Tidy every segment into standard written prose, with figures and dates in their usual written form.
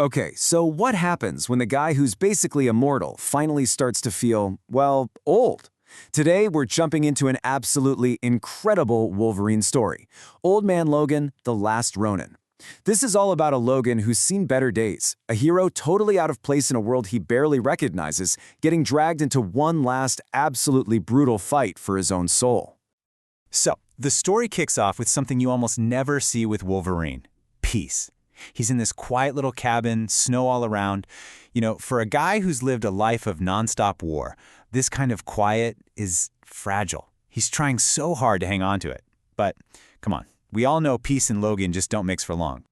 Okay, so what happens when the guy who's basically immortal finally starts to feel, well, old? Today, we're jumping into an absolutely incredible Wolverine story. Old Man Logan, The Last Ronin. This is all about a Logan who's seen better days, a hero totally out of place in a world he barely recognizes, getting dragged into one last absolutely brutal fight for his own soul. So, the story kicks off with something you almost never see with Wolverine: peace. He's in this quiet little cabin, snow all around. For a guy who's lived a life of nonstop war, this kind of quiet is fragile. He's trying so hard to hang on to it. But, come on, we all know peace and Logan just don't mix for long.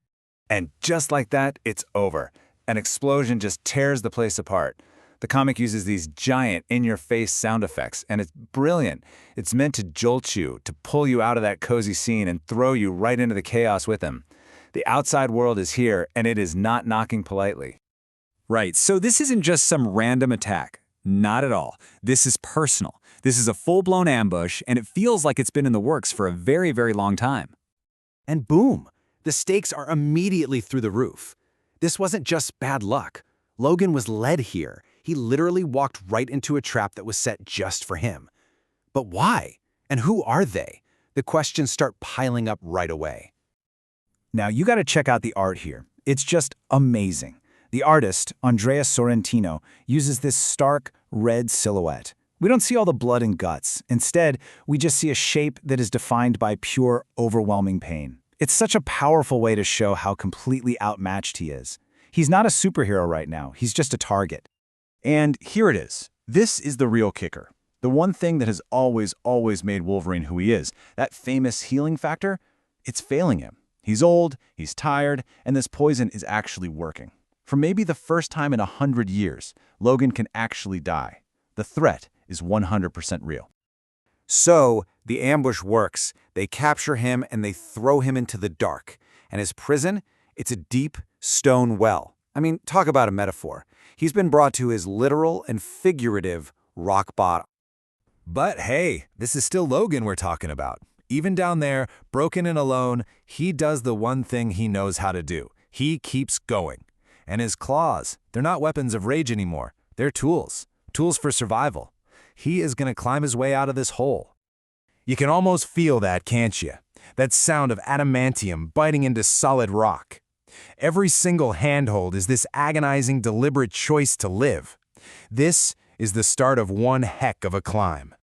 And just like that, it's over. An explosion just tears the place apart. The comic uses these giant, in-your-face sound effects, and it's brilliant. It's meant to jolt you, to pull you out of that cozy scene and throw you right into the chaos with him. The outside world is here, and it is not knocking politely. Right, so this isn't just some random attack. Not at all. This is personal. This is a full-blown ambush, and it feels like it's been in the works for a very, very long time. And boom, the stakes are immediately through the roof. This wasn't just bad luck. Logan was led here. He literally walked right into a trap that was set just for him. But why? And who are they? The questions start piling up right away. Now, you got to check out the art here. It's just amazing. The artist, Andrea Sorrentino, uses this stark, red silhouette. We don't see all the blood and guts. Instead, we just see a shape that is defined by pure, overwhelming pain. It's such a powerful way to show how completely outmatched he is. He's not a superhero right now. He's just a target. And here it is. This is the real kicker. The one thing that has always made Wolverine who he is, that famous healing factor, it's failing him. He's old, he's tired, and this poison is actually working. For maybe the first time in 100 years, Logan can actually die. The threat is 100% real. So, the ambush works. They capture him and they throw him into the dark. And his prison? It's a deep stone well. I mean, talk about a metaphor. He's been brought to his literal and figurative rock bottom. But hey, this is still Logan we're talking about. Even down there, broken and alone, he does the one thing he knows how to do. He keeps going. And his claws, they're not weapons of rage anymore. They're tools. Tools for survival. He is going to climb his way out of this hole. You can almost feel that, can't you? That sound of adamantium biting into solid rock. Every single handhold is this agonizing, deliberate choice to live. This is the start of one heck of a climb.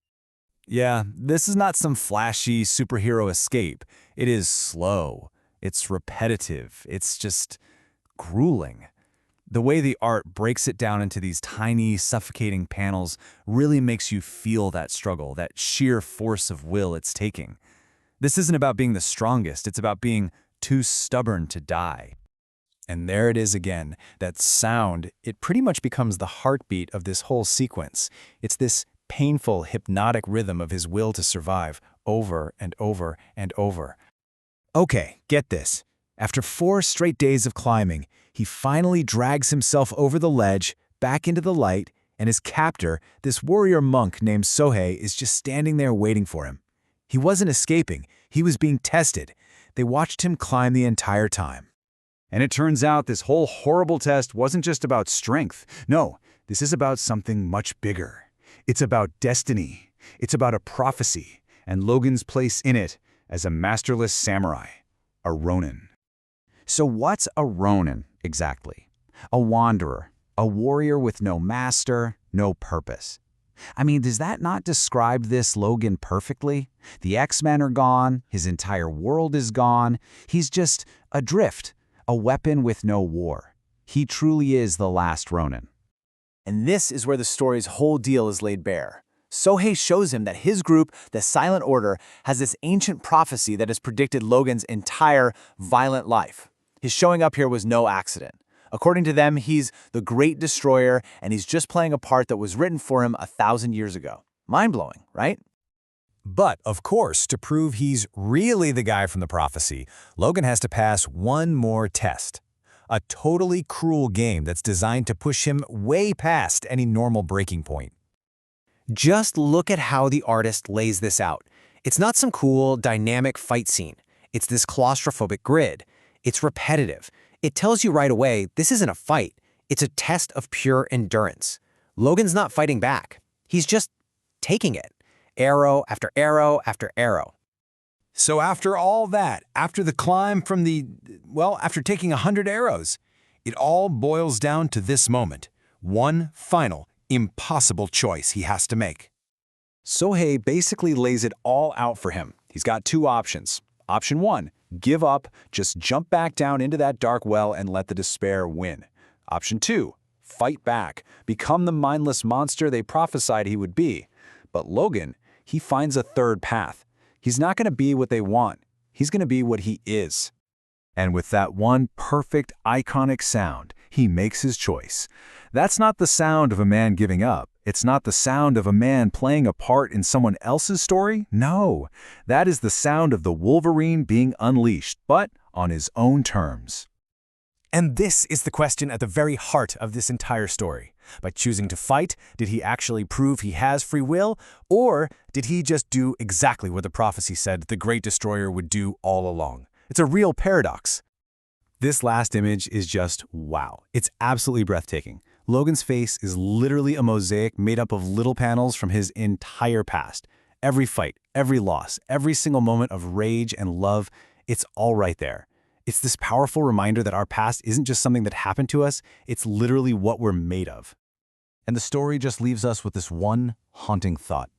Yeah, this is not some flashy superhero escape. It is slow. It's repetitive. It's just grueling. The way the art breaks it down into these tiny, suffocating panels really makes you feel that struggle, that sheer force of will it's taking. This isn't about being the strongest. It's about being too stubborn to die. And there it is again, that sound. It pretty much becomes the heartbeat of this whole sequence. It's this painful, hypnotic rhythm of his will to survive over and over and over. Okay, get this. After 4 straight days of climbing, he finally drags himself over the ledge, back into the light, and his captor, this warrior monk named Sohei, is just standing there waiting for him. He wasn't escaping. He was being tested. They watched him climb the entire time. And it turns out this whole horrible test wasn't just about strength. No, this is about something much bigger. It's about destiny. It's about a prophecy, and Logan's place in it as a masterless samurai, a Ronin. So what's a Ronin exactly? A wanderer, a warrior with no master, no purpose. I mean, does that not describe this Logan perfectly? The X-Men are gone, his entire world is gone, he's just adrift, a weapon with no war. He truly is the last Ronin. And this is where the story's whole deal is laid bare. Sohei shows him that his group, the Silent Order, has this ancient prophecy that has predicted Logan's entire violent life. His showing up here was no accident. According to them, he's the Great Destroyer, and he's just playing a part that was written for him 1,000 years ago. Mind-blowing, right? But, of course, to prove he's really the guy from the prophecy, Logan has to pass one more test. A totally cruel game that's designed to push him way past any normal breaking point. Just look at how the artist lays this out. It's not some cool, dynamic fight scene. It's this claustrophobic grid. It's repetitive. It tells you right away this isn't a fight. It's a test of pure endurance. Logan's not fighting back. He's just taking it. Arrow after arrow after arrow. So after all that, after the climb from after taking 100 arrows, it all boils down to this moment. One final, impossible choice he has to make. Sohei basically lays it all out for him. He's got two options. Option 1, give up, just jump back down into that dark well and let the despair win. Option 2, fight back, become the mindless monster they prophesied he would be. But Logan, he finds a third path. He's not going to be what they want. He's going to be what he is. And with that one perfect, iconic sound, he makes his choice. That's not the sound of a man giving up. It's not the sound of a man playing a part in someone else's story. No, that is the sound of the Wolverine being unleashed, but on his own terms. And this is the question at the very heart of this entire story. By choosing to fight, did he actually prove he has free will, or did he just do exactly what the prophecy said the Great Destroyer would do all along? It's a real paradox. This last image is just wow. It's absolutely breathtaking. Logan's face is literally a mosaic made up of little panels from his entire past. Every fight, every loss, every single moment of rage and love, it's all right there. It's this powerful reminder that our past isn't just something that happened to us, it's literally what we're made of. And the story just leaves us with this one haunting thought.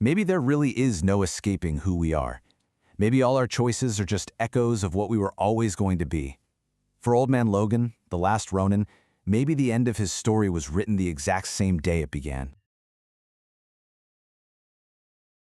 Maybe there really is no escaping who we are. Maybe all our choices are just echoes of what we were always going to be. For Old Man Logan, the Last Ronin, maybe the end of his story was written the exact same day it began.